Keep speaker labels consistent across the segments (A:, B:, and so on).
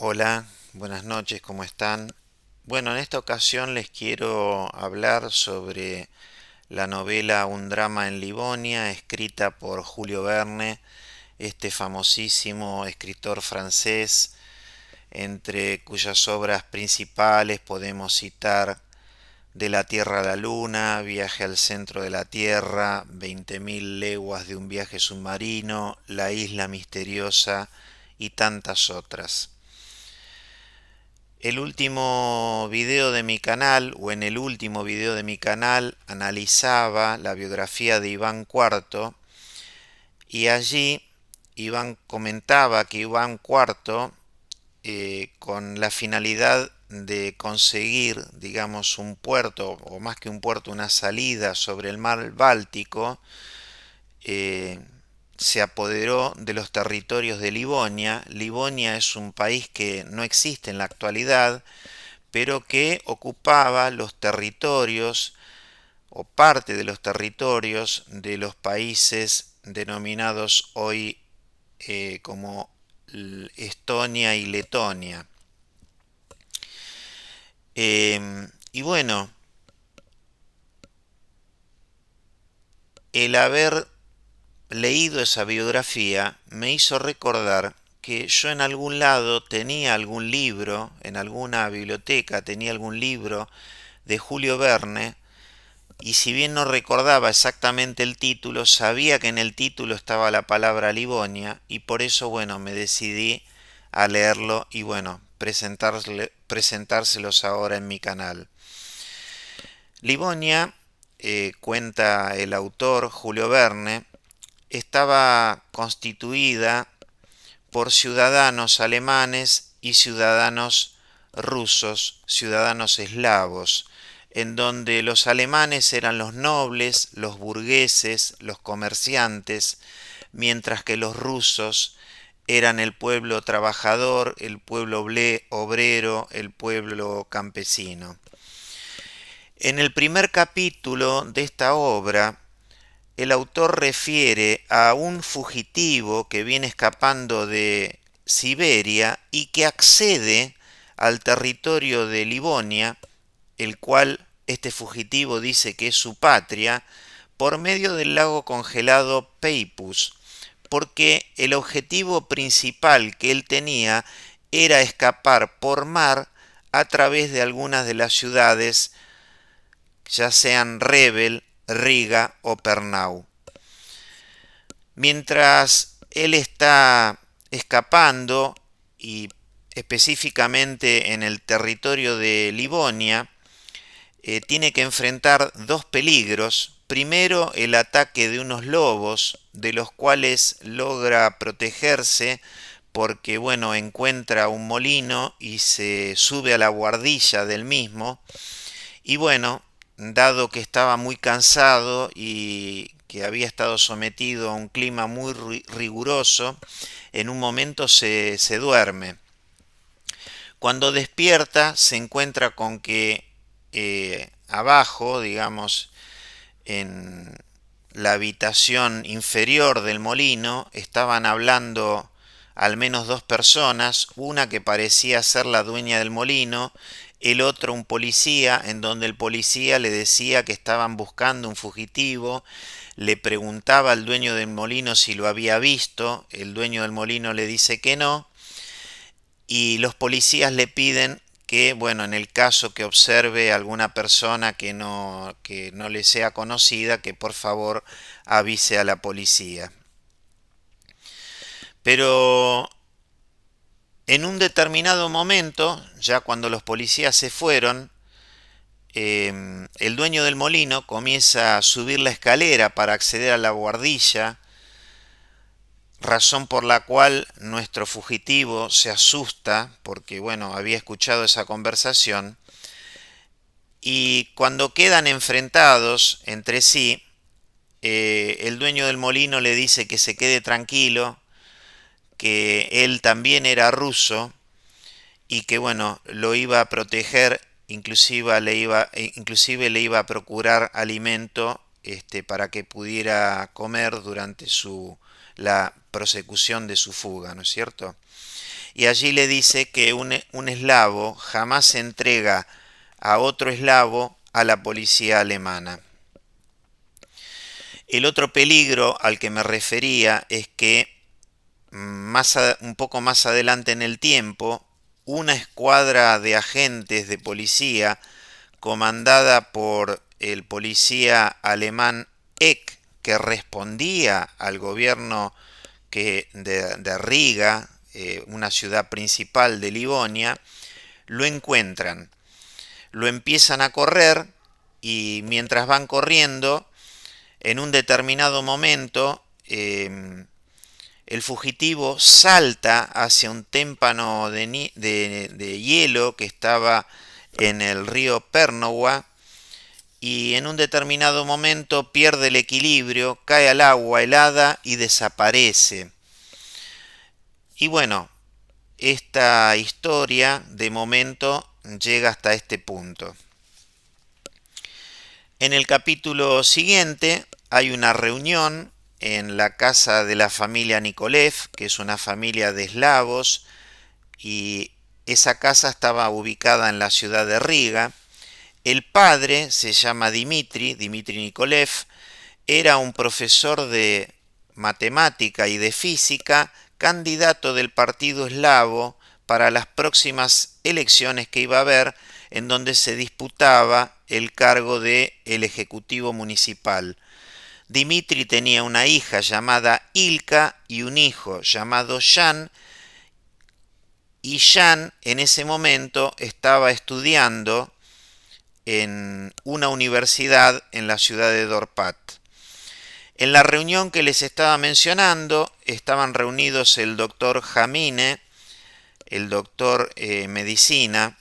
A: Hola, buenas noches, ¿cómo están? Bueno, en esta ocasión les quiero hablar sobre la novela Un drama en Livonia, escrita por Julio Verne, este famosísimo escritor francés, entre cuyas obras principales podemos citar De la Tierra a la Luna, Viaje al centro de la Tierra, 20.000 leguas de un viaje submarino, La isla misteriosa y tantas otras. El último video de mi canal, o en el último video de mi canal, analizaba la biografía de Iván IV y allí Iván comentaba que Iván IV, con la finalidad de conseguir, digamos, un puerto, o más que un puerto, una salida sobre el mar Báltico, eh, se apoderó de los territorios de Livonia. Livonia es un país que no existe en la actualidad, pero que ocupaba los territorios o parte de los territorios de los países denominados hoy como Estonia y Letonia. Y bueno, el haber leído esa biografía me hizo recordar que yo en algún lado tenía algún libro, en alguna biblioteca tenía algún libro de Julio Verne. Y si bien no recordaba exactamente el título, sabía que en el título estaba la palabra Livonia y por eso, bueno, me decidí a leerlo y, bueno, presentárselos ahora en mi canal. Livonia, cuenta el autor Julio Verne, estaba constituida por ciudadanos alemanes y ciudadanos rusos, ciudadanos eslavos, en donde los alemanes eran los nobles, los burgueses, los comerciantes, mientras que los rusos eran el pueblo trabajador, el pueblo obrero, el pueblo campesino. En el primer capítulo de esta obra, el autor refiere a un fugitivo que viene escapando de Siberia y que accede al territorio de Livonia, el cual este fugitivo dice que es su patria, por medio del lago congelado Peipus, porque el objetivo principal que él tenía era escapar por mar a través de algunas de las ciudades, ya sean Rebel, Riga o Pernau. Mientras él está escapando, y específicamente en el territorio de Livonia, tiene que enfrentar dos peligros. Primero, el ataque de unos lobos, de los cuales logra protegerse porque, bueno, encuentra un molino y se sube a la buhardilla del mismo. Y bueno, dado que estaba muy cansado y que había estado sometido a un clima muy riguroso, en un momento se duerme. Cuando despierta se encuentra con que abajo, digamos, en la habitación inferior del molino, estaban hablando al menos dos personas, una que parecía ser la dueña del molino, el otro un policía, en donde el policía le decía que estaban buscando un fugitivo, le preguntaba al dueño del molino si lo había visto, el dueño del molino le dice que no, y los policías le piden que, bueno, en el caso que observe alguna persona que no le sea conocida, que por favor avise a la policía. Pero en un determinado momento, ya cuando los policías se fueron, el dueño del molino comienza a subir la escalera para acceder a la buhardilla, razón por la cual nuestro fugitivo se asusta porque, bueno, había escuchado esa conversación, y cuando quedan enfrentados entre sí, el dueño del molino le dice que se quede tranquilo, que él también era ruso y que, bueno, lo iba a proteger, inclusive le iba a procurar alimento, para que pudiera comer durante la prosecución de su fuga, ¿no es cierto? y allí le dice que un eslavo jamás se entrega a otro eslavo a la policía alemana. El otro peligro al que me refería es que un poco más adelante en el tiempo, una escuadra de agentes de policía comandada por el policía alemán Eck, que respondía al gobierno de Riga, una ciudad principal de Livonia, lo encuentran, lo empiezan a correr y mientras van corriendo, en un determinado momento, el fugitivo salta hacia un témpano de hielo que estaba en el río Pérnowa y en un determinado momento pierde el equilibrio, cae al agua helada y desaparece. Y bueno, esta historia de momento llega hasta este punto. En el capítulo siguiente hay una reunión en la casa de la familia Nikolev, que es una familia de eslavos, y esa casa estaba ubicada en la ciudad de Riga. El padre se llama Dmitri Nikolev, era un profesor de matemática y de física, candidato del partido eslavo para las próximas elecciones que iba a haber, en donde se disputaba el cargo de el ejecutivo municipal. Dmitri tenía una hija llamada Ilka y un hijo llamado Jan, y Jan en ese momento estaba estudiando en una universidad en la ciudad de Dorpat. En la reunión que les estaba mencionando estaban reunidos el doctor Jamine, el doctor medicina,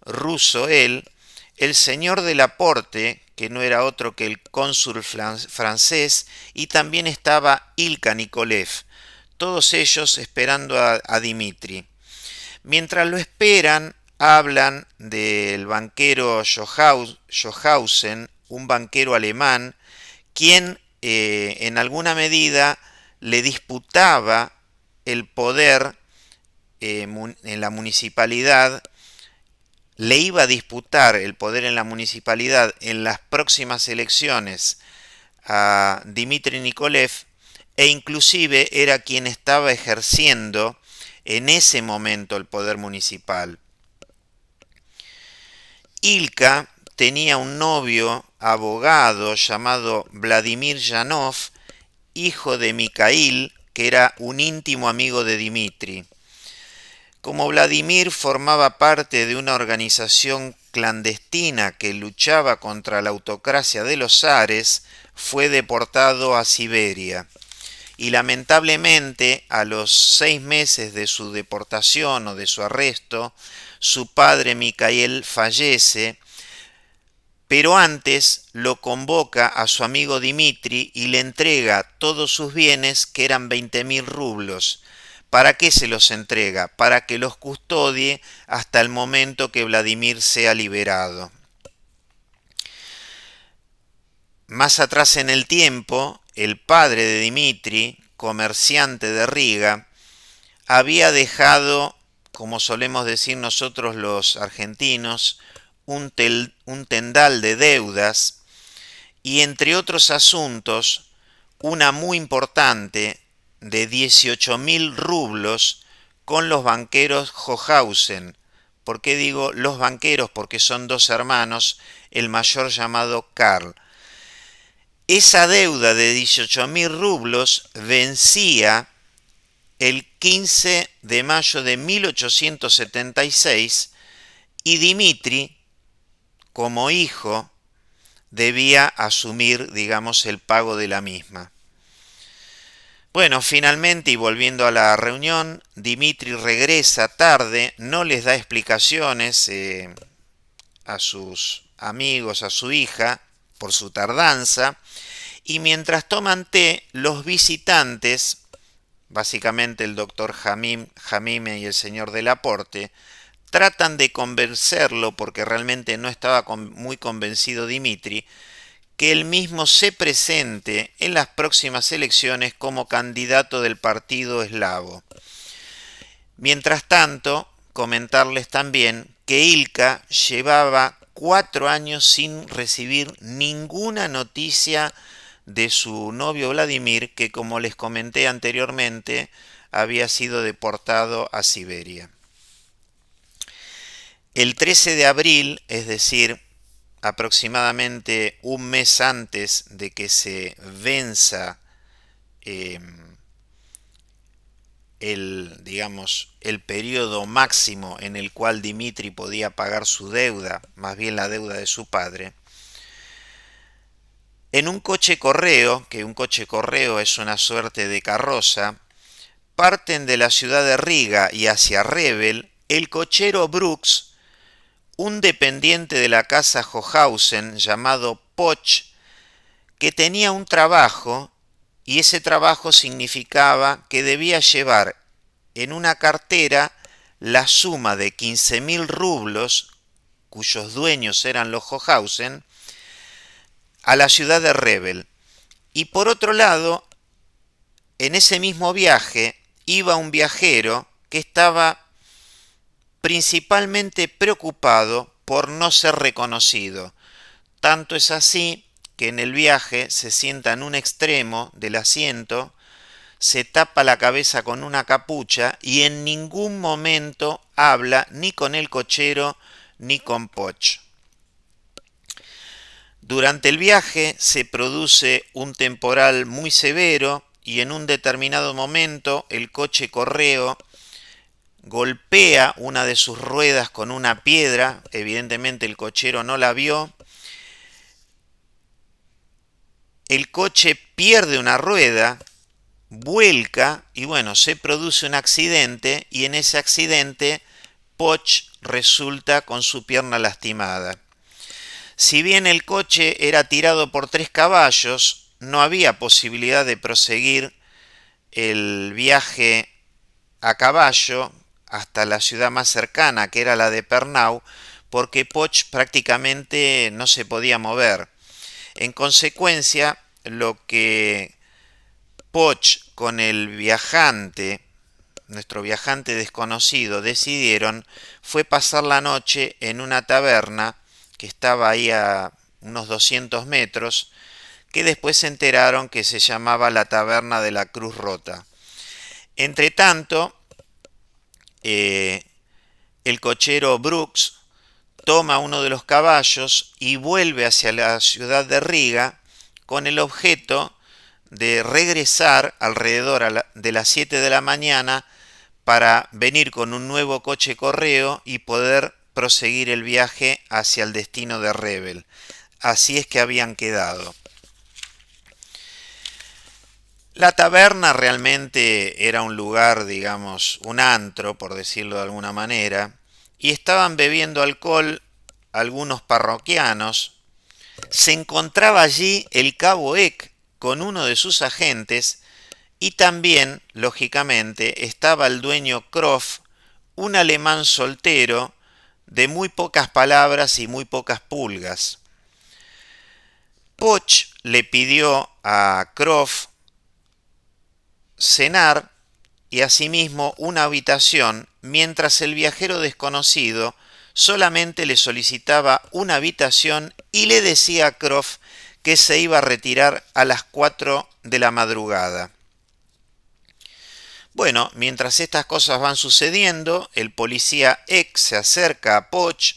A: ruso él, el señor de Laporte, que no era otro que el cónsul francés, y también estaba Ilka Nikolev, todos ellos esperando a Dmitri. Mientras lo esperan, hablan del banquero Johausen, un banquero alemán, quien en alguna medida le disputaba el poder en la municipalidad, le iba a disputar el poder en la municipalidad en las próximas elecciones a Dmitri Nikolev, e inclusive era quien estaba ejerciendo en ese momento el poder municipal. Ilka tenía un novio abogado llamado Vladimir Yanov, hijo de Mikhail, que era un íntimo amigo de Dmitri. Como Vladimir formaba parte de una organización clandestina que luchaba contra la autocracia de los zares, fue deportado a Siberia. Y lamentablemente, a los 6 meses de su deportación o de su arresto, su padre Mikhail fallece, pero antes lo convoca a su amigo Dmitri y le entrega todos sus bienes, que eran 20.000 rublos. ¿Para qué se los entrega? Para que los custodie hasta el momento que Vladimir sea liberado. Más atrás en el tiempo, el padre de Dmitri, comerciante de Riga, había dejado, como solemos decir nosotros los argentinos, un tendal de deudas y, entre otros asuntos, una muy importante de 18.000 rublos con los banqueros Johausen. ¿Por qué digo los banqueros? Porque son 2 hermanos, el mayor llamado Karl. Esa deuda de 18.000 rublos vencía el 15 de mayo de 1876 y Dmitri, como hijo, debía asumir, digamos, el pago de la misma. Bueno, finalmente, y volviendo a la reunión, Dmitri regresa tarde, no les da explicaciones a sus amigos, a su hija, por su tardanza, y mientras toman té, los visitantes, básicamente el doctor Jamime y el señor de Laporte, tratan de convencerlo, porque realmente no estaba muy convencido Dmitri, que él mismo se presente en las próximas elecciones como candidato del partido eslavo. Mientras tanto, comentarles también que Ilka llevaba 4 años sin recibir ninguna noticia de su novio Vladimir, que como les comenté anteriormente, había sido deportado a Siberia. El 13 de abril, es decir, aproximadamente un mes antes de que se venza eh, el periodo máximo en el cual Dimitri podía pagar su deuda, más bien la deuda de su padre, en un coche correo, que un coche correo es una suerte de carroza, parten de la ciudad de Riga y hacia Rebel el cochero Brooks, un dependiente de la casa Hohausen llamado Poch, que tenía un trabajo y ese trabajo significaba que debía llevar en una cartera la suma de 15.000 rublos, cuyos dueños eran los Hohausen, a la ciudad de Rebel. Y por otro lado, en ese mismo viaje iba un viajero que estaba principalmente preocupado por no ser reconocido. Tanto es así que en el viaje se sienta en un extremo del asiento, se tapa la cabeza con una capucha y en ningún momento habla ni con el cochero ni con Poch. Durante el viaje se produce un temporal muy severo y en un determinado momento el coche correo golpea una de sus ruedas con una piedra, evidentemente el cochero no la vio, el coche pierde una rueda, vuelca y bueno, se produce un accidente y en ese accidente Poch resulta con su pierna lastimada. Si bien el coche era tirado por 3 caballos, no había posibilidad de proseguir el viaje a caballo hasta la ciudad más cercana, que era la de Pernau, porque Poch prácticamente no se podía mover. En consecuencia, lo que Poch con el viajante, nuestro viajante desconocido, decidieron fue pasar la noche en una taberna que estaba ahí a unos 200 metros, que después se enteraron que se llamaba la Taberna de la Cruz Rota. Entre tanto, el cochero Brooks toma uno de los caballos y vuelve hacia la ciudad de Riga con el objeto de regresar alrededor de las 7 de la mañana para venir con un nuevo coche correo y poder proseguir el viaje hacia el destino de Rebel. Así es que habían quedado. La taberna realmente era un lugar, digamos, un antro, por decirlo de alguna manera, y estaban bebiendo alcohol algunos parroquianos. Se encontraba allí el cabo Eck con uno de sus agentes y también, lógicamente, estaba el dueño Croft, un alemán soltero de muy pocas palabras y muy pocas pulgas. Poch le pidió a Croft cenar y asimismo una habitación, mientras el viajero desconocido solamente le solicitaba una habitación y le decía a Croft que se iba a retirar a las 4 de la madrugada. Bueno, mientras estas cosas van sucediendo, el policía Eck se acerca a Poch.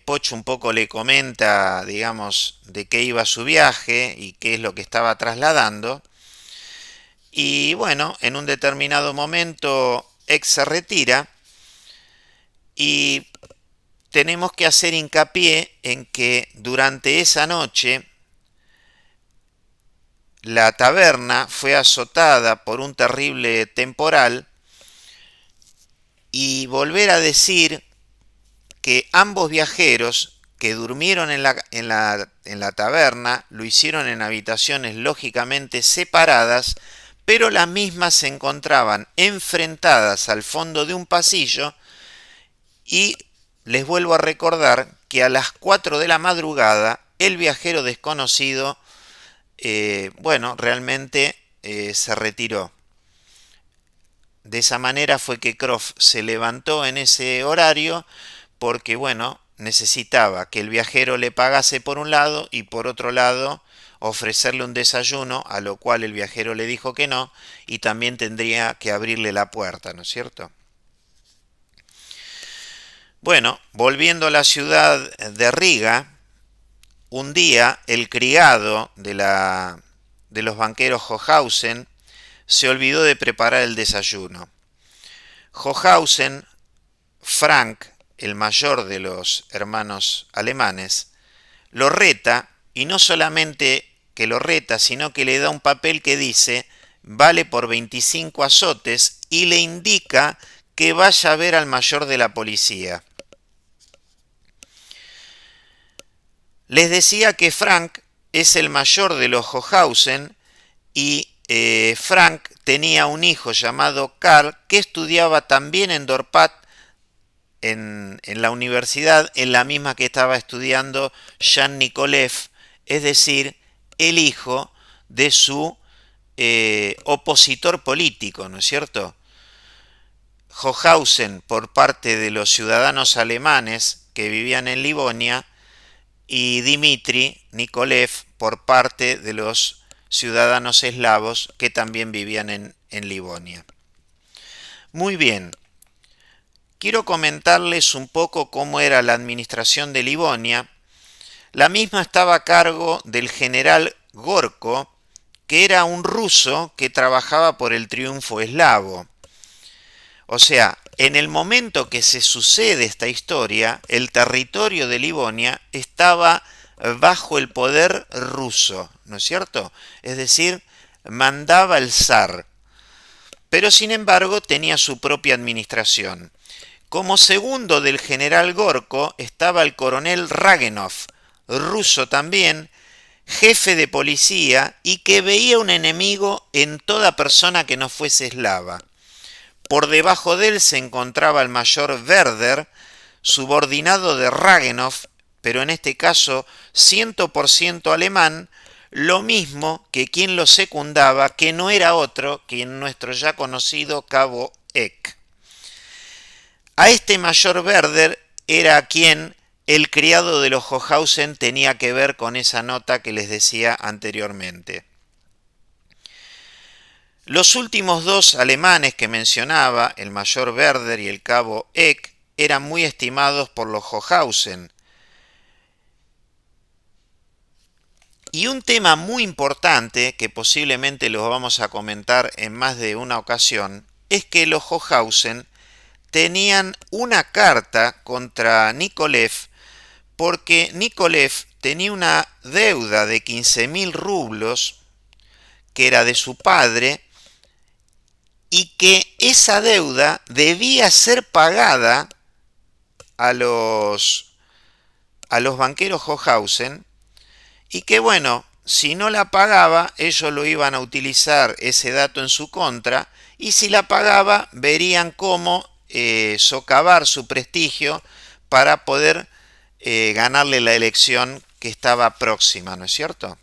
A: Poch un poco le comenta, digamos, de qué iba su viaje y qué es lo que estaba trasladando. Y bueno, en un determinado momento Eck se retira y tenemos que hacer hincapié en que durante esa noche la taberna fue azotada por un terrible temporal y volver a decir que ambos viajeros que durmieron en la taberna lo hicieron en habitaciones lógicamente separadas, pero las mismas se encontraban enfrentadas al fondo de un pasillo y les vuelvo a recordar que a las 4 de la madrugada el viajero desconocido, realmente se retiró. De esa manera fue que Croft se levantó en ese horario porque, bueno, necesitaba que el viajero le pagase por un lado y por otro lado ofrecerle un desayuno, a lo cual el viajero le dijo que no, y también tendría que abrirle la puerta, ¿no es cierto? Bueno, volviendo a la ciudad de Riga, un día el criado de los banqueros Hochhausen se olvidó de preparar el desayuno. Hochhausen, Frank, el mayor de los hermanos alemanes, lo reta, y no solamente que lo reta, sino que le da un papel que dice vale por 25 azotes y le indica que vaya a ver al mayor de la policía. Les decía que Frank es el mayor de los Hochhausen y Frank tenía un hijo llamado Karl que estudiaba también en Dorpat, en la universidad, en la misma que estaba estudiando Jan Nikolev, es decir, el hijo de su opositor político, ¿no es cierto? Hochhausen por parte de los ciudadanos alemanes que vivían en Livonia y Dmitri Nikolev por parte de los ciudadanos eslavos que también vivían en Livonia. Muy bien, quiero comentarles un poco cómo era la administración de Livonia. La misma estaba a cargo del general Gorko, que era un ruso que trabajaba por el triunfo eslavo. O sea, en el momento que se sucede esta historia, el territorio de Livonia estaba bajo el poder ruso, ¿no es cierto? Es decir, mandaba el zar, pero sin embargo tenía su propia administración. Como segundo del general Gorko estaba el coronel Ragenov, ruso también, jefe de policía y que veía un enemigo en toda persona que no fuese eslava. Por debajo de él se encontraba el mayor Werder, subordinado de Ragenov, pero en este caso 100% alemán, lo mismo que quien lo secundaba, que no era otro que nuestro ya conocido cabo Eck. A este mayor Werder era quien el criado de los Hochhausen tenía que ver con esa nota que les decía anteriormente. Los últimos dos alemanes que mencionaba, el mayor Werder y el cabo Eck, eran muy estimados por los Hochhausen. Y un tema muy importante, que posiblemente los vamos a comentar en más de una ocasión, es que los Hochhausen tenían una carta contra Nikolev porque Nikolev tenía una deuda de 15.000 rublos que era de su padre y que esa deuda debía ser pagada a los banqueros Hochhausen y que bueno, si no la pagaba ellos lo iban a utilizar ese dato en su contra y si la pagaba verían cómo socavar su prestigio para poder ganarle la elección que estaba próxima, ¿no es cierto?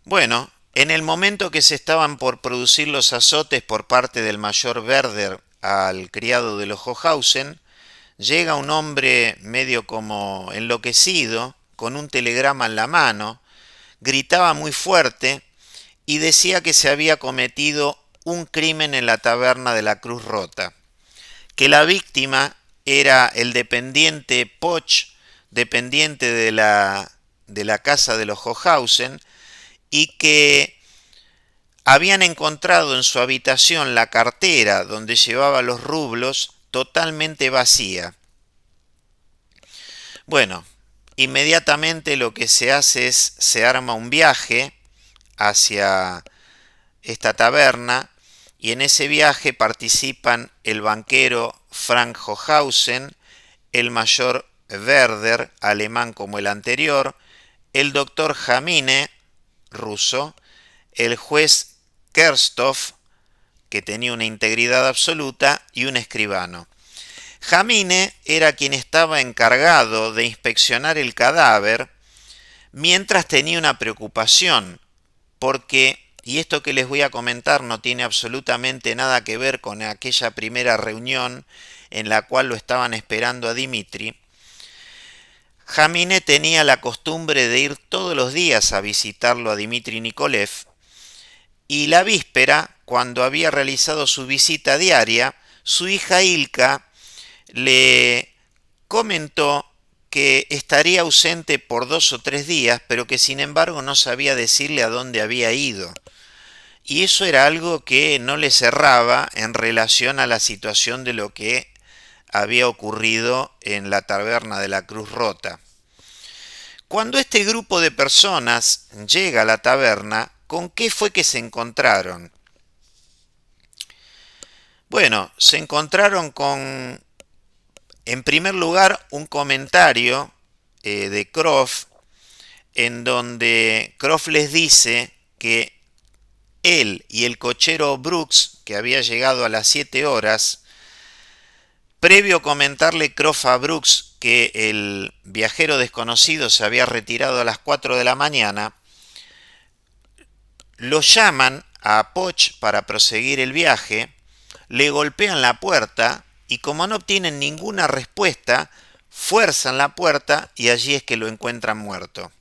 A: Bueno, en el momento que se estaban por producir los azotes por parte del mayor Werder al criado de los Hochhausen, llega un hombre medio como enloquecido, con un telegrama en la mano, gritaba muy fuerte y decía que se había cometido un crimen en la taberna de la Cruz Rota, que la víctima era el dependiente Poch, dependiente de la casa de los Hochhausen, y que habían encontrado en su habitación la cartera donde llevaba los rublos totalmente vacía. Bueno, inmediatamente lo que se hace es, se arma un viaje hacia esta taberna y en ese viaje participan el banquero Frank Hochhausen, el mayor Werder, alemán como el anterior, el doctor Jamine, ruso, el juez Kerstov, que tenía una integridad absoluta, y un escribano. Jamine era quien estaba encargado de inspeccionar el cadáver, mientras tenía una preocupación, porque y esto que les voy a comentar no tiene absolutamente nada que ver con aquella primera reunión en la cual lo estaban esperando a Dimitri. Jaminé tenía la costumbre de ir todos los días a visitarlo a Dimitri Nikolaev, y la víspera, cuando había realizado su visita diaria, su hija Ilka le comentó que estaría ausente por 2 o 3 días, pero que sin embargo no sabía decirle a dónde había ido. Y eso era algo que no le cerraba en relación a la situación de lo que había ocurrido en la taberna de la Cruz Rota. Cuando este grupo de personas llega a la taberna, ¿con qué fue que se encontraron? Bueno, se encontraron con, en primer lugar, un comentario de Croft, en donde Croft les dice que él y el cochero Brooks, que había llegado a las 7 horas, previo comentarle Croft a Brooks que el viajero desconocido se había retirado a las 4 de la mañana, lo llaman a Poch para proseguir el viaje, le golpean la puerta y como no obtienen ninguna respuesta, fuerzan la puerta y allí es que lo encuentran muerto.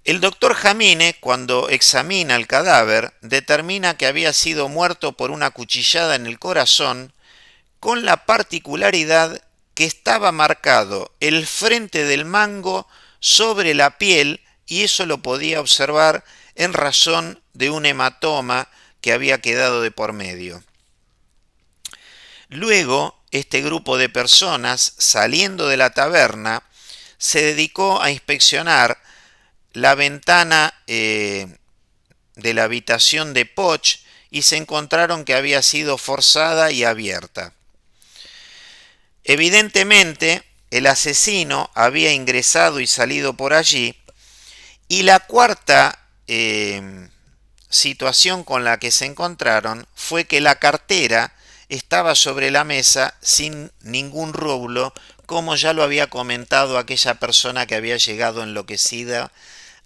A: El doctor Jaminé, cuando examina el cadáver, determina que había sido muerto por una cuchillada en el corazón, con la particularidad que estaba marcado el frente del mango sobre la piel y eso lo podía observar en razón de un hematoma que había quedado de por medio. Luego, este grupo de personas, saliendo de la taberna, se dedicó a inspeccionar la ventana de la habitación de Poch y se encontraron que había sido forzada y abierta. Evidentemente, el asesino había ingresado y salido por allí, y la cuarta situación con la que se encontraron fue que la cartera estaba sobre la mesa sin ningún rublo, como ya lo había comentado aquella persona que había llegado enloquecida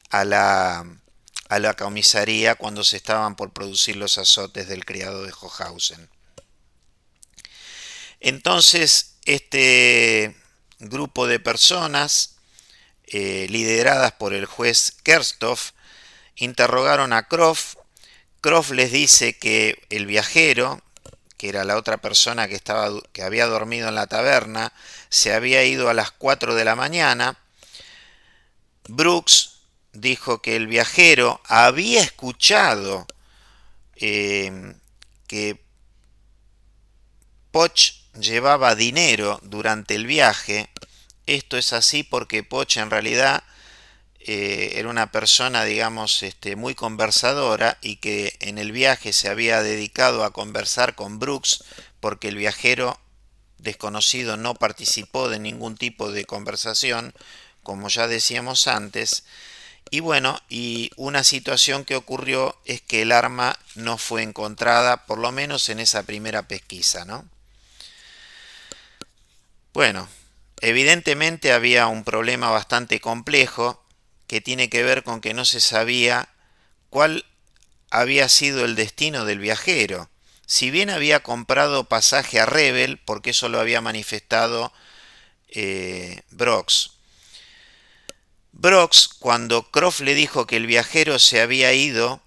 A: a la comisaría cuando se estaban por producir los azotes del criado de Hochhausen. Entonces, este grupo de personas, lideradas por el juez Kersthoff, interrogaron a Croft. Croft les dice que el viajero, que era la otra persona que había dormido en la taberna, se había ido a las 4 de la mañana. Brooks dijo que el viajero había escuchado que Poch llevaba dinero durante el viaje. Esto es así porque Poch en realidad era una persona, digamos, muy conversadora y que en el viaje se había dedicado a conversar con Brooks porque el viajero desconocido no participó de ningún tipo de conversación, como ya decíamos antes. Y bueno, y una situación que ocurrió es que el arma no fue encontrada, por lo menos en esa primera pesquisa, ¿no? Bueno, evidentemente había un problema bastante complejo que tiene que ver con que no se sabía cuál había sido el destino del viajero. Si bien había comprado pasaje a Rebel, porque eso lo había manifestado Brooks. Brooks, cuando Croft le dijo que el viajero se había ido,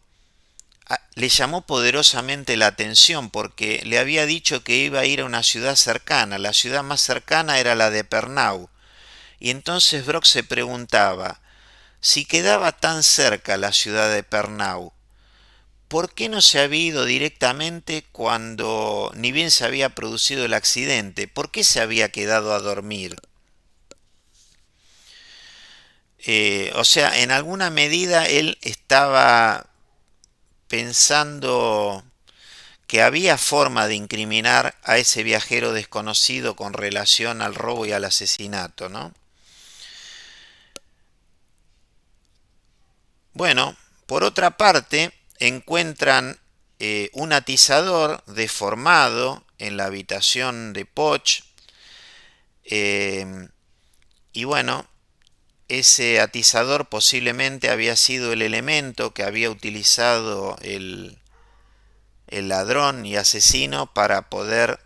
A: le llamó poderosamente la atención porque le había dicho que iba a ir a una ciudad cercana. La ciudad más cercana era la de Pernau. Y entonces Brooks se preguntaba, si quedaba tan cerca la ciudad de Pernau, ¿por qué no se había ido directamente cuando ni bien se había producido el accidente? ¿Por qué se había quedado a dormir? O sea, en alguna medida él estaba pensando que había forma de incriminar a ese viajero desconocido con relación al robo y al asesinato, ¿no? Bueno, por otra parte, encuentran un atizador deformado en la habitación de Poch, y bueno, ese atizador posiblemente había sido el elemento que había utilizado el ladrón y asesino para poder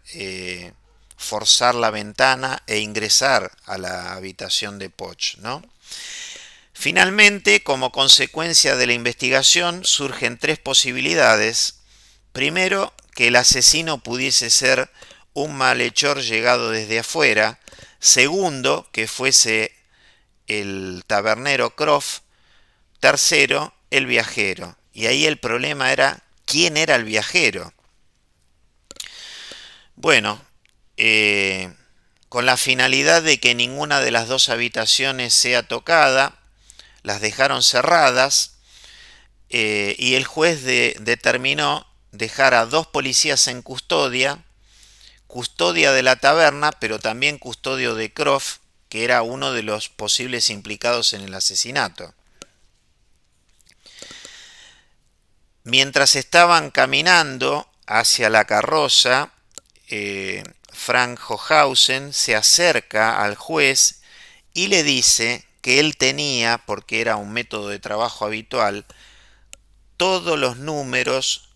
A: forzar la ventana e ingresar a la habitación de Poch, ¿no? Finalmente, como consecuencia de la investigación, surgen tres posibilidades. Primero, que el asesino pudiese ser un malhechor llegado desde afuera. Segundo, que fuese el tabernero Croft. Tercero, el viajero. Y ahí el problema era quién era el viajero. Bueno, con la finalidad de que ninguna de las dos habitaciones sea tocada, las dejaron cerradas y el juez determinó dejar a dos policías en custodia de la taberna, pero también custodio de Croft, que era uno de los posibles implicados en el asesinato. Mientras estaban caminando hacia la carroza, Frank Hochhausen se acerca al juez y le dice que él tenía, porque era un método de trabajo habitual, todos los números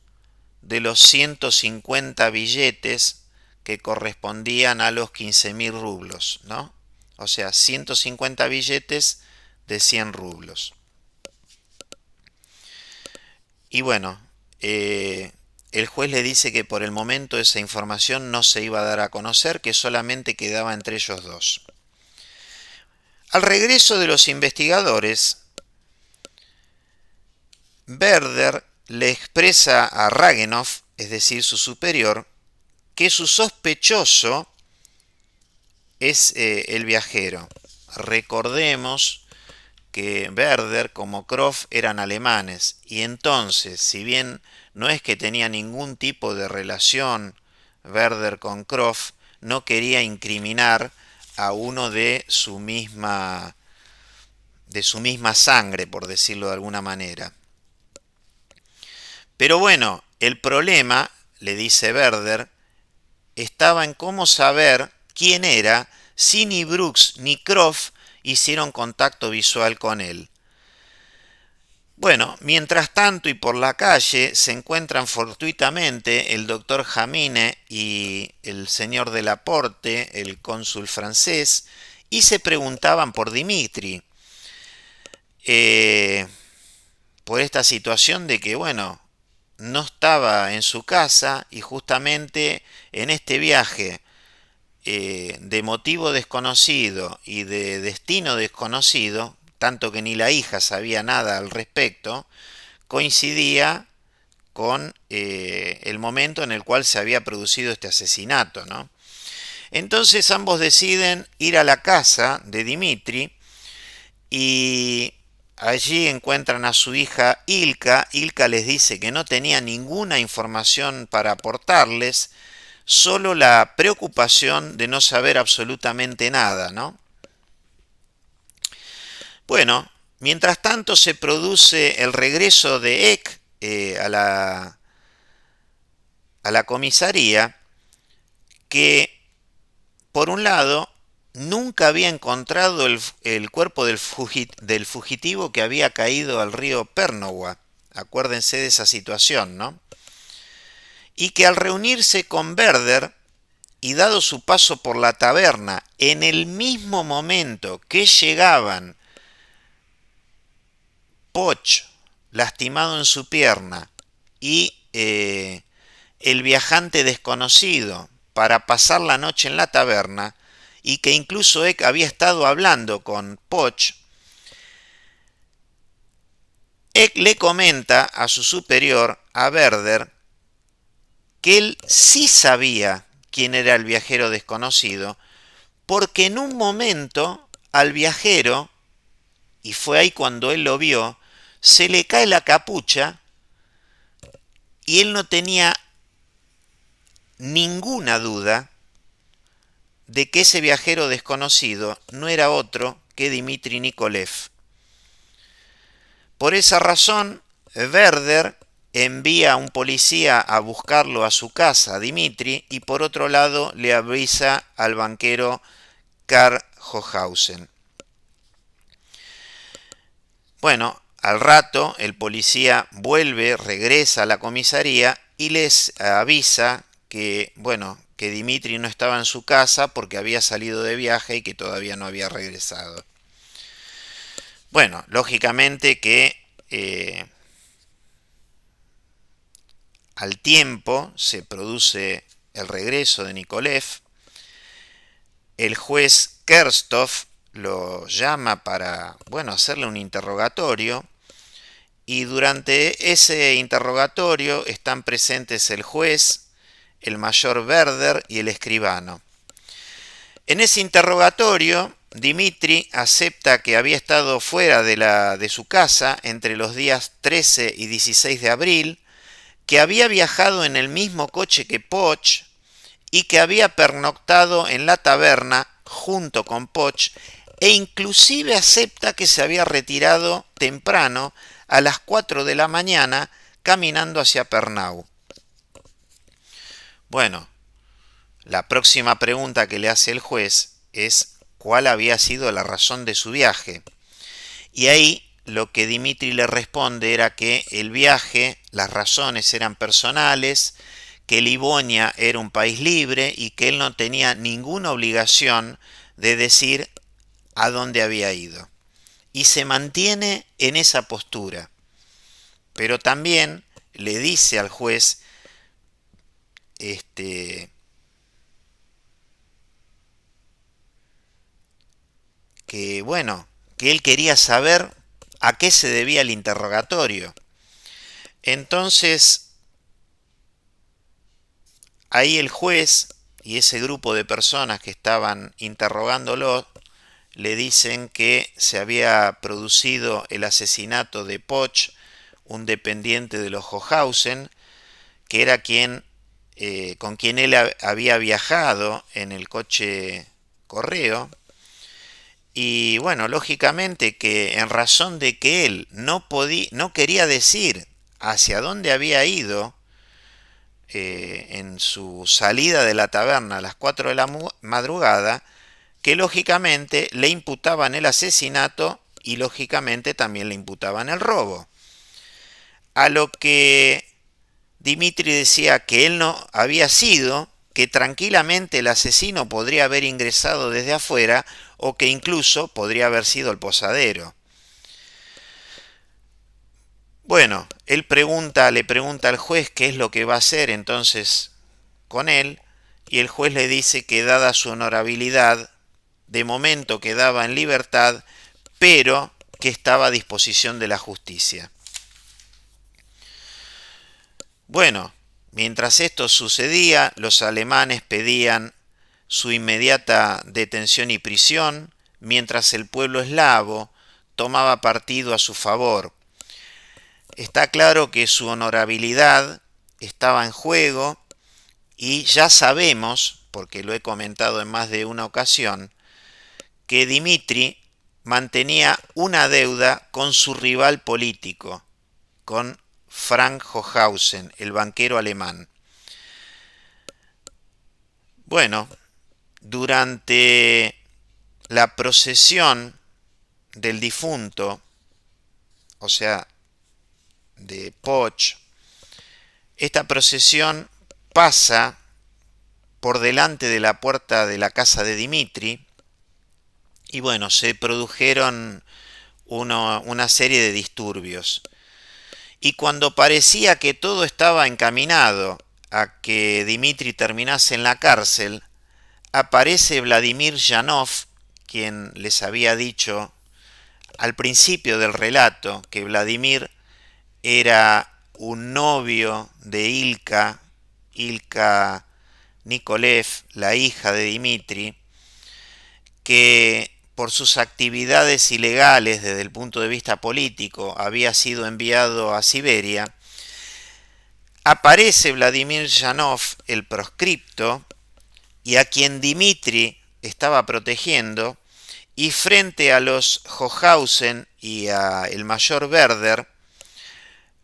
A: de los 150 billetes que correspondían a los 15.000 rublos, ¿no? O sea, 150 billetes de 100 rublos. Y bueno, el juez le dice que por el momento esa información no se iba a dar a conocer, que solamente quedaba entre ellos dos. Al regreso de los investigadores, Werder le expresa a Ragenhoff, es decir, su superior, que su sospechoso es el viajero. Recordemos que Werder como Croft eran alemanes y entonces, si bien no es que tenía ningún tipo de relación Werder con Croft, no quería incriminar a uno de su misma sangre, por decirlo de alguna manera. Pero bueno, el problema, le dice Werder, estaba en cómo saber quién era si ni Brooks ni Croft hicieron contacto visual con él. Bueno, mientras tanto y por la calle se encuentran fortuitamente el doctor Jamine y el señor Delaporte, el cónsul francés, y se preguntaban por Dimitri. Por esta situación de que, bueno, no estaba en su casa y justamente en este viaje de motivo desconocido y de destino desconocido, tanto que ni la hija sabía nada al respecto, coincidía con el momento en el cual se había producido este asesinato, ¿no? Entonces ambos deciden ir a la casa de Dimitri y allí encuentran a su hija Ilka. Ilka les dice que no tenía ninguna información para aportarles, solo la preocupación de no saber absolutamente nada, ¿no? Bueno, mientras tanto se produce el regreso de Eck a la comisaría, que por un lado nunca había encontrado el cuerpo del fugitivo que había caído al río Pernowa. Acuérdense de esa situación, ¿no? Y que al reunirse con Werder y dado su paso por la taberna, en el mismo momento que llegaban Poch, lastimado en su pierna, y el viajante desconocido para pasar la noche en la taberna, y que incluso Eck había estado hablando con Poch, Eck le comenta a su superior, a Werder, que él sí sabía quién era el viajero desconocido, porque en un momento al viajero, y fue ahí cuando él lo vio, se le cae la capucha y él no tenía ninguna duda de que ese viajero desconocido no era otro que Dmitri Nikolev. Por esa razón, Werder envía a un policía a buscarlo a su casa, a Dimitri, y por otro lado le avisa al banquero Karl Hochhausen. Bueno, al rato el policía vuelve, regresa a la comisaría y les avisa que, bueno, que Dimitri no estaba en su casa porque había salido de viaje y que todavía no había regresado. Bueno, lógicamente que al tiempo se produce el regreso de Nikolev. El juez Kerstov lo llama para, bueno, hacerle un interrogatorio, y durante ese interrogatorio están presentes el juez, el mayor Werder y el escribano. En ese interrogatorio, Dimitri acepta que había estado fuera de su casa entre los días 13 y 16 de abril, que había viajado en el mismo coche que Poch y que había pernoctado en la taberna junto con Poch, e inclusive acepta que se había retirado temprano a las 4 de la mañana caminando hacia Pernau. Bueno, la próxima pregunta que le hace el juez es cuál había sido la razón de su viaje. Y ahí lo que Dimitri le responde era que el viaje, las razones eran personales, que Livonia era un país libre y que él no tenía ninguna obligación de decir a dónde había ido. Y se mantiene en esa postura. Pero también le dice al juez que, bueno, que él quería saber a qué se debía el interrogatorio. Entonces, ahí el juez y ese grupo de personas que estaban interrogándolo le dicen que se había producido el asesinato de Poch, un dependiente de los Hochhausen, que era con quien él había viajado en el coche correo. Y bueno, lógicamente que en razón de que él no quería decir hacia dónde había ido en su salida de la taberna a las 4 de la madrugada, que lógicamente le imputaban el asesinato y lógicamente también le imputaban el robo. A lo que Dimitri decía que él no había sido, que tranquilamente el asesino podría haber ingresado desde afuera o que incluso podría haber sido el posadero. Bueno, él le pregunta al juez qué es lo que va a hacer entonces con él, y el juez le dice que dada su honorabilidad, de momento quedaba en libertad, pero que estaba a disposición de la justicia. Bueno, mientras esto sucedía, los alemanes pedían su inmediata detención y prisión, mientras el pueblo eslavo tomaba partido a su favor. Está claro que su honorabilidad estaba en juego y ya sabemos, porque lo he comentado en más de una ocasión, que Dimitri mantenía una deuda con su rival político, con Frank Hochhausen, el banquero alemán. Bueno, durante la procesión del difunto, o sea, de Poch, esta procesión pasa por delante de la puerta de la casa de Dimitri y bueno, se produjeron una serie de disturbios. Y cuando parecía que todo estaba encaminado a que Dimitri terminase en la cárcel, aparece Vladimir Yanov, quien les había dicho al principio del relato que Vladimir era un novio de Ilka Nikolev, la hija de Dimitri, que por sus actividades ilegales desde el punto de vista político había sido enviado a Siberia. Aparece Vladimir Yanov, el proscripto, y a quien Dimitri estaba protegiendo, y frente a los Hochhausen y a el mayor Werder,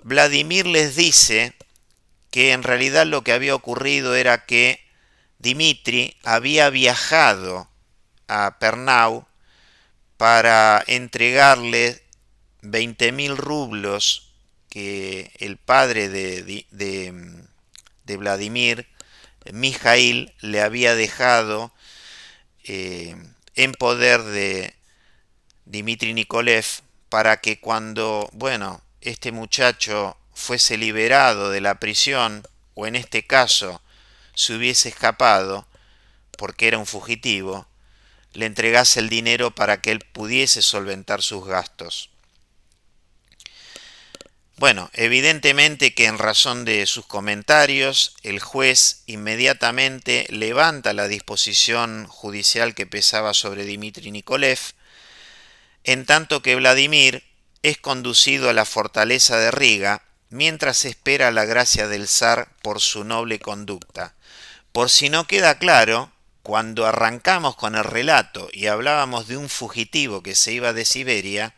A: Vladimir les dice que en realidad lo que había ocurrido era que Dimitri había viajado a Pernau para entregarle 20.000 rublos que el padre de Vladimir, Mijail, le había dejado en poder de Dmitri Nikolaev para que cuando, bueno, este muchacho fuese liberado de la prisión, o en este caso se hubiese escapado porque era un fugitivo, le entregase el dinero para que él pudiese solventar sus gastos. Bueno, evidentemente que en razón de sus comentarios, el juez inmediatamente levanta la disposición judicial que pesaba sobre Dmitri Nikolaev, en tanto que Vladimir es conducido a la fortaleza de Riga mientras espera la gracia del zar por su noble conducta. Por si no queda claro, cuando arrancamos con el relato y hablábamos de un fugitivo que se iba de Siberia,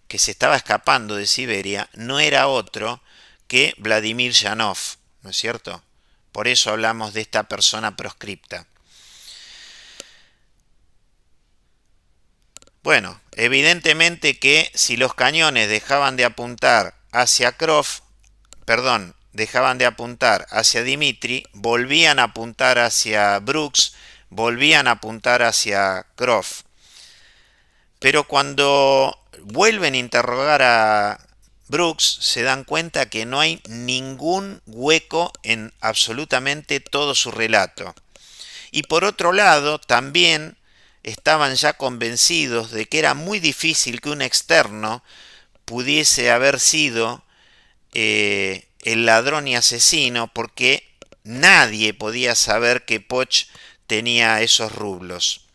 A: que se estaba escapando de Siberia, no era otro que Vladimir Yanov, ¿no es cierto? Por eso hablamos de esta persona proscripta. Bueno, evidentemente que si los cañones dejaban de apuntar hacia dejaban de apuntar hacia Dmitri, volvían a apuntar hacia Brooks, volvían a apuntar hacia Krov. Pero cuando vuelven a interrogar a Brooks, se dan cuenta que no hay ningún hueco en absolutamente todo su relato. Y por otro lado, también estaban ya convencidos de que era muy difícil que un externo pudiese haber sido el ladrón y asesino, porque nadie podía saber que Poch tenía esos rublos.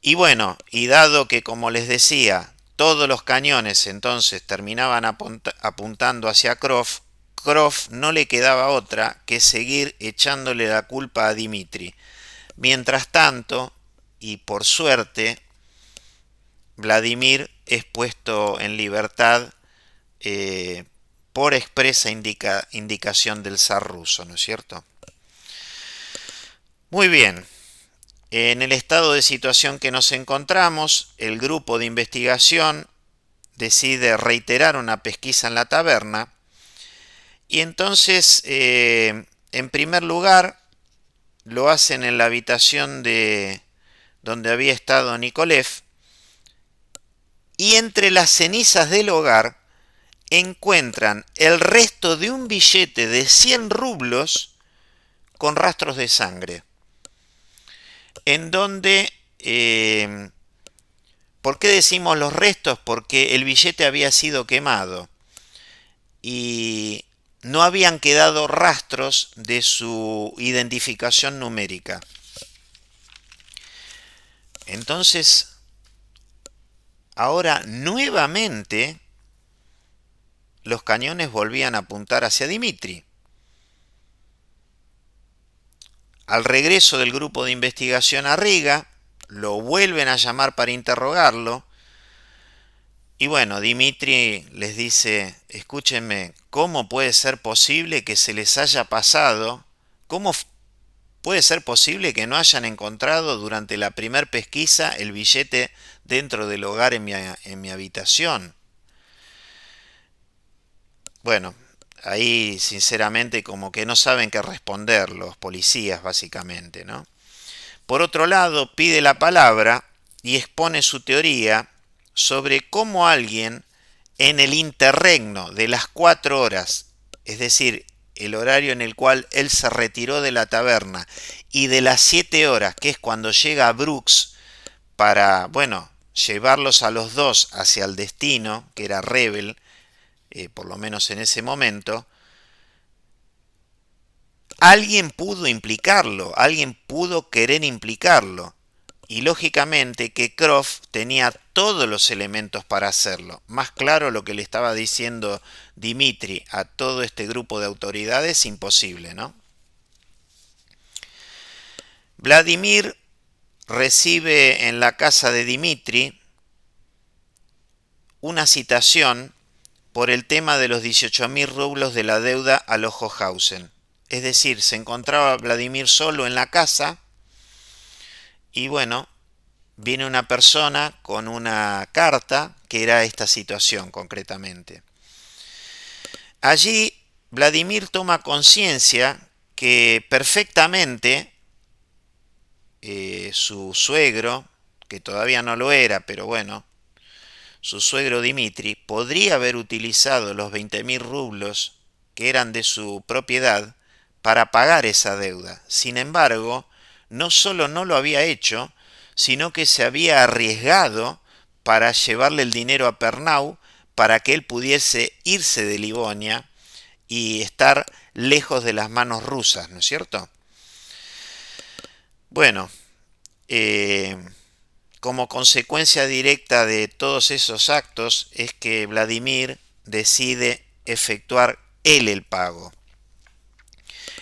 A: Y bueno, y dado que, como les decía, todos los cañones entonces terminaban apuntando hacia Krov, Krov no le quedaba otra que seguir echándole la culpa a Dmitri. Mientras tanto, y por suerte, Vladimir es puesto en libertad por expresa indicación del zar ruso, ¿no es cierto? Muy bien. En el estado de situación que nos encontramos, el grupo de investigación decide reiterar una pesquisa en la taberna y entonces, en primer lugar, lo hacen en la habitación de donde había estado Nikolaev, y entre las cenizas del hogar encuentran el resto de un billete de 100 rublos con rastros de sangre, en donde, ¿por qué decimos los restos? Porque el billete había sido quemado y no habían quedado rastros de su identificación numérica. Entonces, ahora nuevamente los cañones volvían a apuntar hacia Dmitri. Al regreso del grupo de investigación a Riga, lo vuelven a llamar para interrogarlo. Y bueno, Dmitri les dice: escúchenme, ¿cómo puede ser posible que se les haya pasado? ¿Cómo puede ser posible que no hayan encontrado durante la primer pesquisa el billete dentro del hogar en mi habitación? Bueno, ahí sinceramente como que no saben qué responder los policías, básicamente, ¿no? Por otro lado, pide la palabra y expone su teoría sobre cómo alguien en el interregno de las 4 horas, es decir, el horario en el cual él se retiró de la taberna, y de las 7 horas, que es cuando llega Brooks para, bueno, llevarlos a los dos hacia el destino, que era Rebel, por lo menos en ese momento, alguien pudo implicarlo, alguien pudo querer implicarlo. Y lógicamente que Krov tenía todos los elementos para hacerlo. Más claro, lo que le estaba diciendo Dmitri a todo este grupo de autoridades, imposible, ¿no? Vladimir recibe en la casa de Dmitri una citación por el tema de los 18.000 rublos de la deuda a los Hochhausen. Es decir, se encontraba Vladimir solo en la casa y bueno, viene una persona con una carta que era esta situación concretamente. Allí Vladimir toma conciencia que perfectamente su suegro, que todavía no lo era, pero bueno, su suegro Dimitri podría haber utilizado los 20.000 rublos que eran de su propiedad para pagar esa deuda. Sin embargo, no solo no lo había hecho, sino que se había arriesgado para llevarle el dinero a Pernau para que él pudiese irse de Livonia y estar lejos de las manos rusas, ¿no es cierto? Bueno, eh, como consecuencia directa de todos esos actos es que Vladimir decide efectuar él el pago.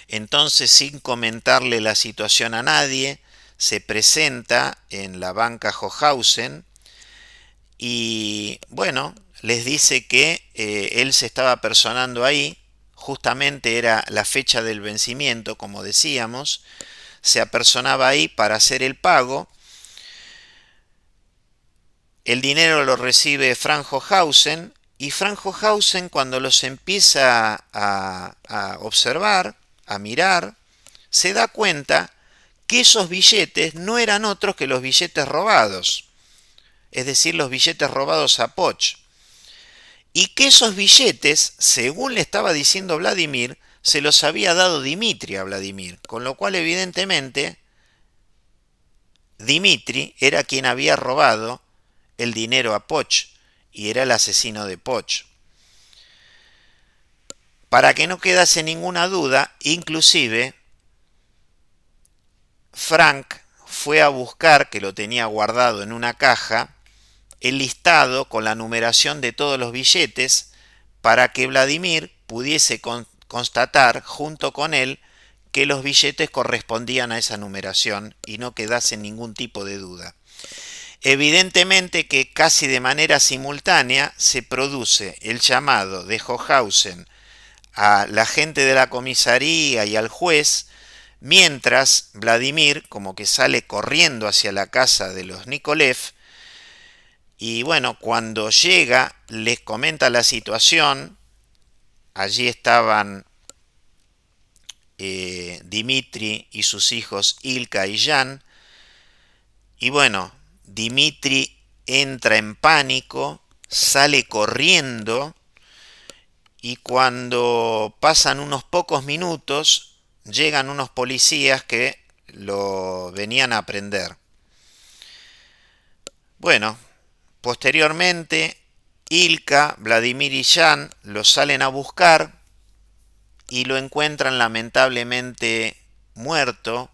A: Entonces, sin comentarle la situación a nadie, se presenta en la banca Hochhausen y, bueno, les dice que él se estaba personando ahí, justamente era la fecha del vencimiento, como decíamos, se apersonaba ahí para hacer el pago. El dinero lo recibe Frank Hochhausen y Frank Hochhausen, cuando los empieza a observar, a mirar, se da cuenta que esos billetes no eran otros que los billetes robados, es decir, los billetes robados a Poch. Y que esos billetes, según le estaba diciendo Vladimir, se los había dado Dimitri a Vladimir, con lo cual evidentemente Dimitri era quien había robado el dinero a Poch y era el asesino de Poch. Para que no quedase ninguna duda, inclusive Frank fue a buscar, que lo tenía guardado en una caja, el listado con la numeración de todos los billetes para que Vladimir pudiese constatar junto con él que los billetes correspondían a esa numeración y no quedase ningún tipo de duda. Evidentemente que casi de manera simultánea se produce el llamado de Hochhausen a la gente de la comisaría y al juez, mientras Vladimir como que sale corriendo hacia la casa de los Nikolev y bueno, cuando llega les comenta la situación. Allí estaban Dimitri y sus hijos Ilka y Jan. Y bueno, Dimitri entra en pánico, sale corriendo y cuando pasan unos pocos minutos llegan unos policías que lo venían a prender. Bueno, posteriormente Ilka, Vladimir y Jan lo salen a buscar y lo encuentran lamentablemente muerto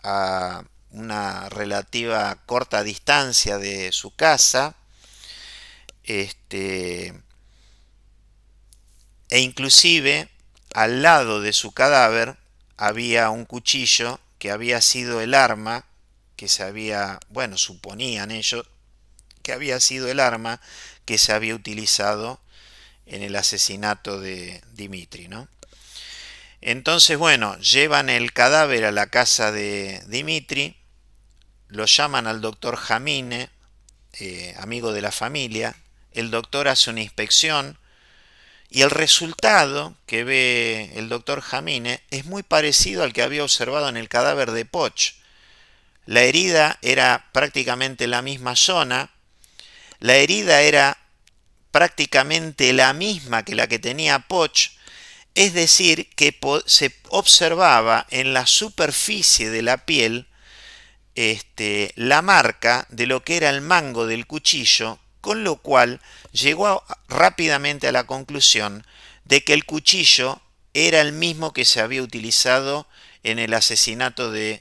A: a una relativa corta distancia de su casa, e inclusive al lado de su cadáver había un cuchillo que había sido el arma que se había, bueno, suponían ellos que había sido el arma que se había utilizado en el asesinato de Dimitri, ¿no? Entonces, bueno, llevan el cadáver a la casa de Dimitri, lo llaman al doctor Jamine, amigo de la familia, el doctor hace una inspección y el resultado que ve el doctor Jamine es muy parecido al que había observado en el cadáver de Poch. La herida era prácticamente la misma zona, la herida era prácticamente la misma que la que tenía Poch, es decir, que se observaba en la superficie de la piel la marca de lo que era el mango del cuchillo, con lo cual llegó rápidamente a la conclusión de que el cuchillo era el mismo que se había utilizado en el asesinato de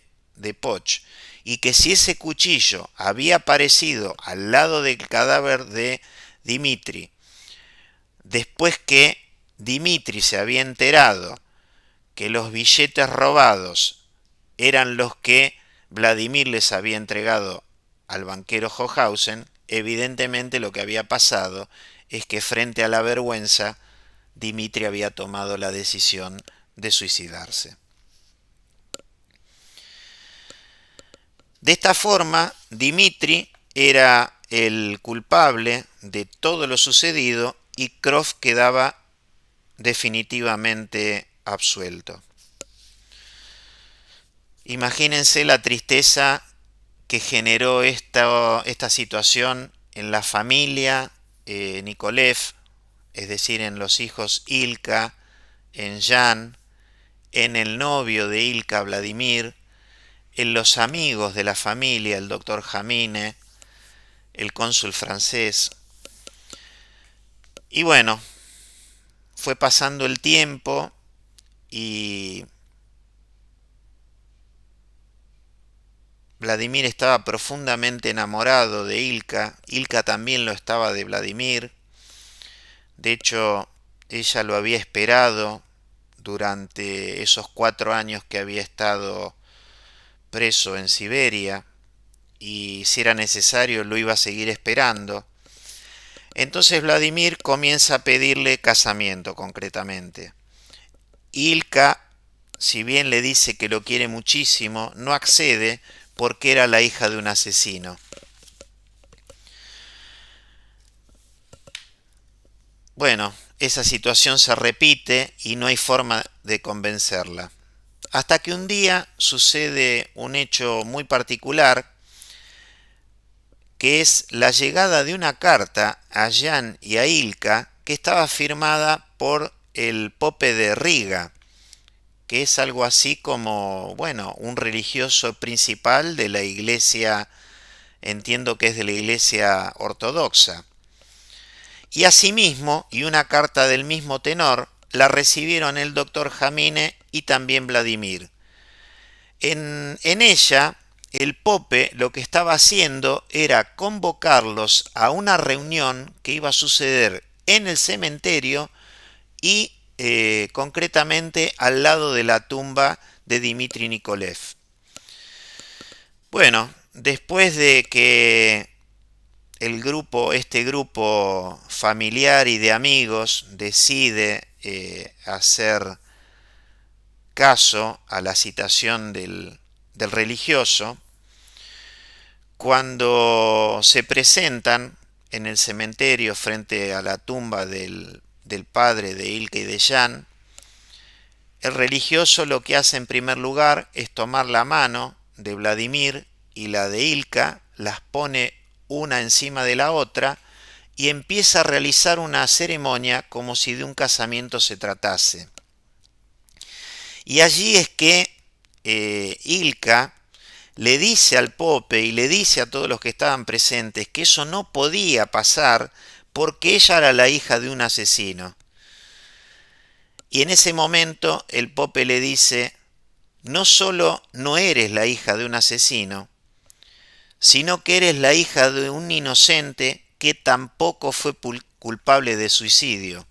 A: Poch, y que si ese cuchillo había aparecido al lado del cadáver de Dimitri, después que Dimitri se había enterado que los billetes robados eran los que Vladimir les había entregado al banquero Hochhausen, evidentemente lo que había pasado es que frente a la vergüenza, Dimitri había tomado la decisión de suicidarse. De esta forma, Dmitri era el culpable de todo lo sucedido y Krov quedaba definitivamente absuelto. Imagínense la tristeza que generó esta situación en la familia Nikolev, es decir, en los hijos Ilka, en Jan, en el novio de Ilka, Vladimir, en los amigos de la familia, el doctor Jamine, el cónsul francés. Y bueno, fue pasando el tiempo y Vladimir estaba profundamente enamorado de Ilka. Ilka también lo estaba de Vladimir. De hecho, ella lo había esperado durante esos 4 años que había estado preso en Siberia, y si era necesario lo iba a seguir esperando. Entonces Vladimir comienza a pedirle casamiento concretamente. Ilka, si bien le dice que lo quiere muchísimo, no accede porque era la hija de un asesino. Bueno, esa situación se repite y no hay forma de convencerla. Hasta que un día sucede un hecho muy particular, que es la llegada de una carta a Jan y a Ilka que estaba firmada por el Pope de Riga, que es algo así como, bueno, un religioso principal de la iglesia, entiendo que es de la iglesia ortodoxa. Y asimismo, y una carta del mismo tenor, la recibieron el doctor Jamine y también Vladimir. En ella, el Pope lo que estaba haciendo era convocarlos a una reunión que iba a suceder en el cementerio y concretamente al lado de la tumba de Dmitri Nikolev. Bueno, después de que este grupo familiar y de amigos decide hacer caso a la citación del religioso, cuando se presentan en el cementerio frente a la tumba del padre de Ilka y de Jan, el religioso lo que hace en primer lugar es tomar la mano de Vladimir y la de Ilka, las pone una encima de la otra y empieza a realizar una ceremonia como si de un casamiento se tratase. Y allí es que Ilka le dice al Pope y le dice a todos los que estaban presentes que eso no podía pasar porque ella era la hija de un asesino. Y en ese momento el Pope le dice: no solo no eres la hija de un asesino, sino que eres la hija de un inocente que tampoco fue culpable de suicidio.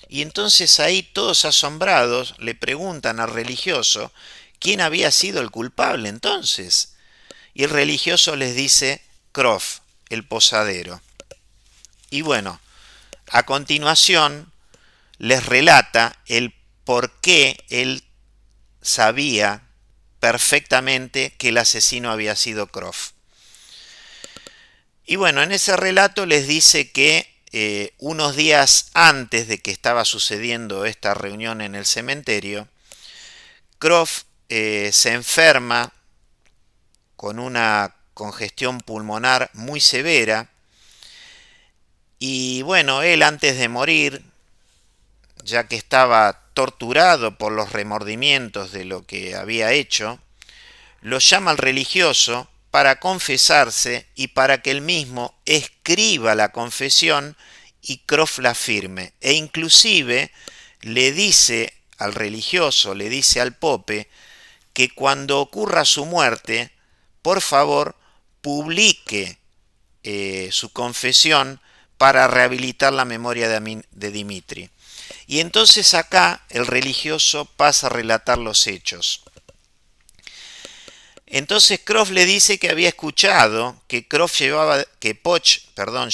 A: Y entonces ahí todos asombrados le preguntan al religioso quién había sido el culpable entonces. Y el religioso les dice: Krov, el posadero. Y bueno, a continuación les relata el por qué él sabía perfectamente que el asesino había sido Krov. Y bueno, en ese relato les dice que unos días antes de que estaba sucediendo esta reunión en el cementerio, Krov se enferma con una congestión pulmonar muy severa y bueno, él antes de morir, ya que estaba torturado por los remordimientos de lo que había hecho, lo llama al religioso para confesarse y para que él mismo escriba la confesión y Krov la firme. E inclusive le dice al religioso, le dice al Pope, que cuando ocurra su muerte, por favor, publique su confesión para rehabilitar la memoria de Dmitri. Y entonces acá el religioso pasa a relatar los hechos. Entonces Krov le dice que había escuchado que Poch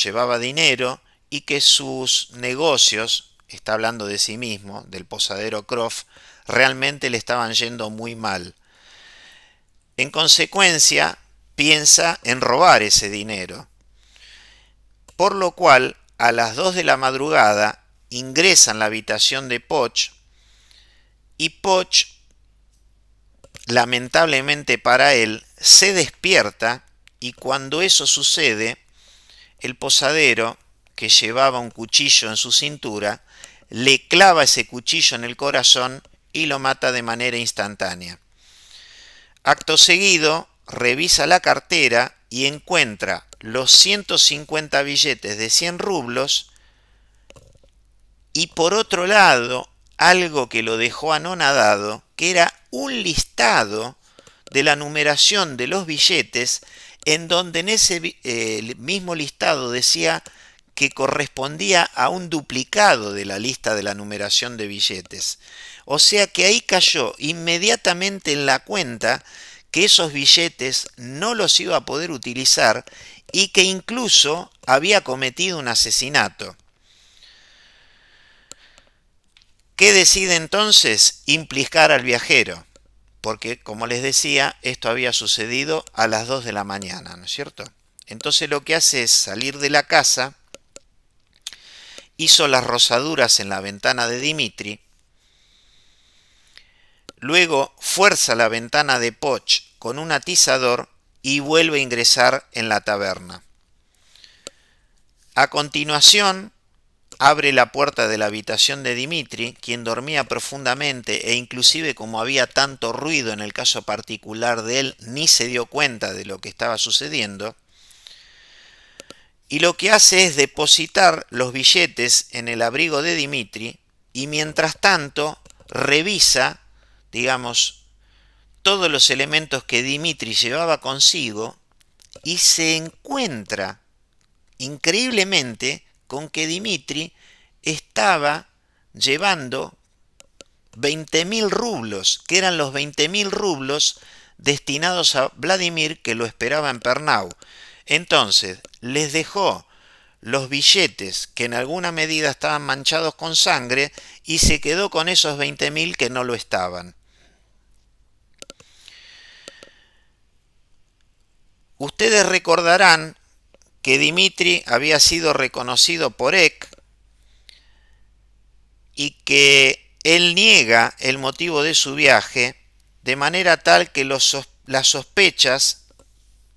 A: llevaba dinero y que sus negocios, está hablando de sí mismo, del posadero Krov, realmente le estaban yendo muy mal. En consecuencia, piensa en robar ese dinero. Por lo cual, a las 2 de la madrugada, ingresa en la habitación de Poch y Poch, lamentablemente para él, se despierta y cuando eso sucede, el posadero, que llevaba un cuchillo en su cintura, le clava ese cuchillo en el corazón y lo mata de manera instantánea. Acto seguido, revisa la cartera y encuentra los 150 billetes de 100 rublos y por otro lado, algo que lo dejó anonadado, que era un listado de la numeración de los billetes, en donde en ese mismo listado decía que correspondía a un duplicado de la lista de la numeración de billetes. O sea que ahí cayó inmediatamente en la cuenta que esos billetes no los iba a poder utilizar y que incluso había cometido un asesinato. ¿Qué decide entonces? Implicar al viajero, porque como les decía, esto había sucedido a las 2 de la mañana, ¿no es cierto? Entonces lo que hace es salir de la casa, hizo las rozaduras en la ventana de Dimitri, luego fuerza la ventana de Poch con un atizador y vuelve a ingresar en la taberna. A continuación, abre la puerta de la habitación de Dimitri, quien dormía profundamente e inclusive como había tanto ruido en el caso particular de él, ni se dio cuenta de lo que estaba sucediendo. Y lo que hace es depositar los billetes en el abrigo de Dimitri y mientras tanto revisa, digamos, todos los elementos que Dimitri llevaba consigo y se encuentra increíblemente con que Dimitri estaba llevando 20.000 rublos, que eran los 20.000 rublos destinados a Vladimir, que lo esperaba en Pernau. Entonces, les dejó los billetes que en alguna medida estaban manchados con sangre y se quedó con esos 20.000 que no lo estaban. Ustedes recordarán que Dimitri había sido reconocido por Eck y que él niega el motivo de su viaje de manera tal que las sospechas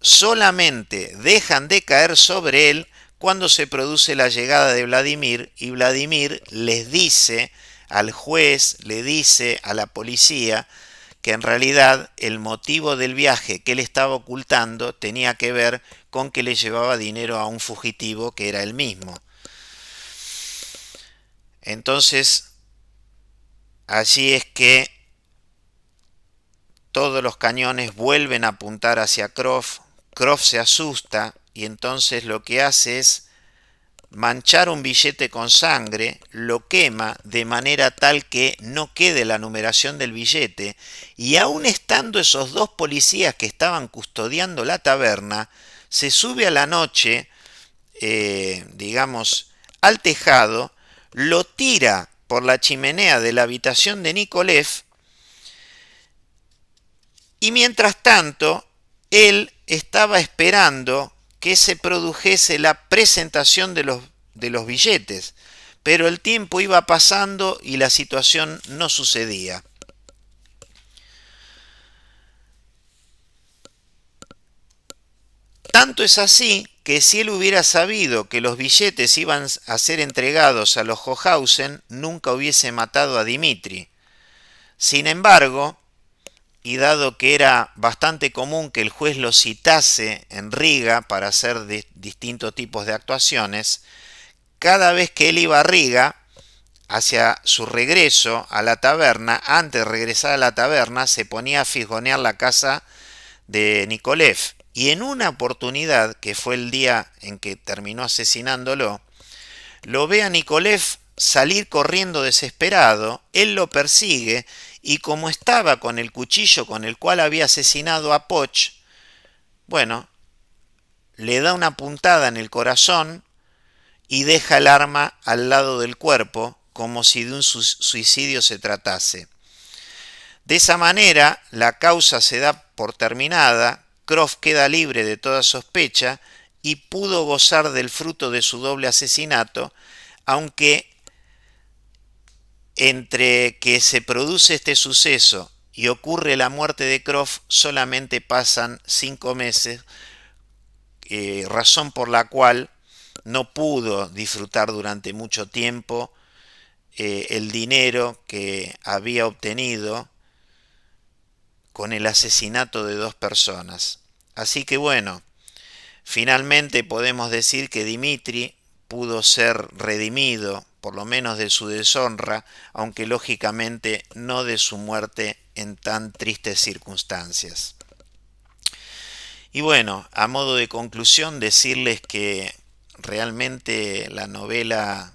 A: solamente dejan de caer sobre él cuando se produce la llegada de Vladimir y Vladimir les dice al juez, le dice a la policía que en realidad el motivo del viaje que él estaba ocultando tenía que ver con que le llevaba dinero a un fugitivo que era él mismo. Entonces, allí es que todos los cañones vuelven a apuntar hacia Croft. Croft se asusta y entonces lo que hace es manchar un billete con sangre, lo quema de manera tal que no quede la numeración del billete y aun estando esos dos policías que estaban custodiando la taberna, se sube a la noche, digamos, al tejado, lo tira por la chimenea de la habitación de Nikolev y mientras tanto él estaba esperando que se produjese la presentación de los billetes, pero el tiempo iba pasando y la situación no sucedía. Tanto es así que si él hubiera sabido que los billetes iban a ser entregados a los Hochhausen, nunca hubiese matado a Dimitri. Sin embargo, y dado que era bastante común que el juez lo citase en Riga para hacer distintos tipos de actuaciones, cada vez que él iba a Riga, hacia su regreso a la taberna, antes de regresar a la taberna, se ponía a fisgonear la casa de Nikolev. Y en una oportunidad, que fue el día en que terminó asesinándolo, lo ve a Nikolev salir corriendo desesperado, él lo persigue y como estaba con el cuchillo con el cual había asesinado a Poch, bueno, le da una puntada en el corazón y deja el arma al lado del cuerpo como si de un suicidio se tratase. De esa manera, la causa se da por terminada Croft queda libre de toda sospecha y pudo gozar del fruto de su doble asesinato, aunque entre que se produce este suceso y ocurre la muerte de Croft solamente pasan 5 meses, razón por la cual no pudo disfrutar durante mucho tiempo el dinero que había obtenido con el asesinato de 2 personas. Así que bueno, finalmente podemos decir que Dimitri pudo ser redimido, por lo menos de su deshonra, aunque lógicamente no de su muerte en tan tristes circunstancias. Y bueno, a modo de conclusión, decirles que realmente la novela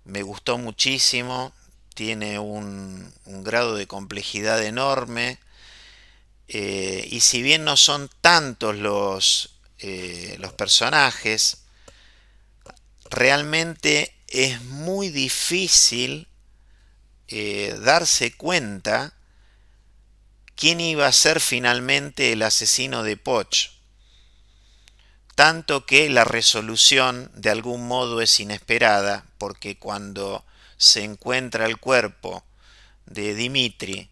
A: me gustó muchísimo, tiene un grado de complejidad enorme, y si bien no son tantos los personajes, realmente es muy difícil darse cuenta quién iba a ser finalmente el asesino de Poch. Tanto que la resolución de algún modo es inesperada, porque cuando se encuentra el cuerpo de Dimitri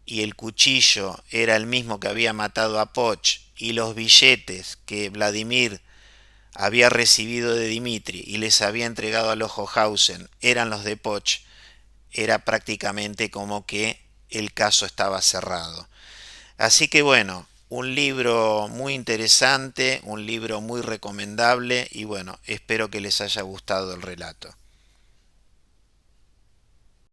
A: y el cuchillo era el mismo que había matado a Poch y los billetes que Vladimir había recibido de Dimitri y les había entregado al Hohenhausen eran los de Poch, era prácticamente como que el caso estaba cerrado. Así que bueno, un libro muy interesante, un libro muy recomendable y bueno, espero que les haya gustado el relato.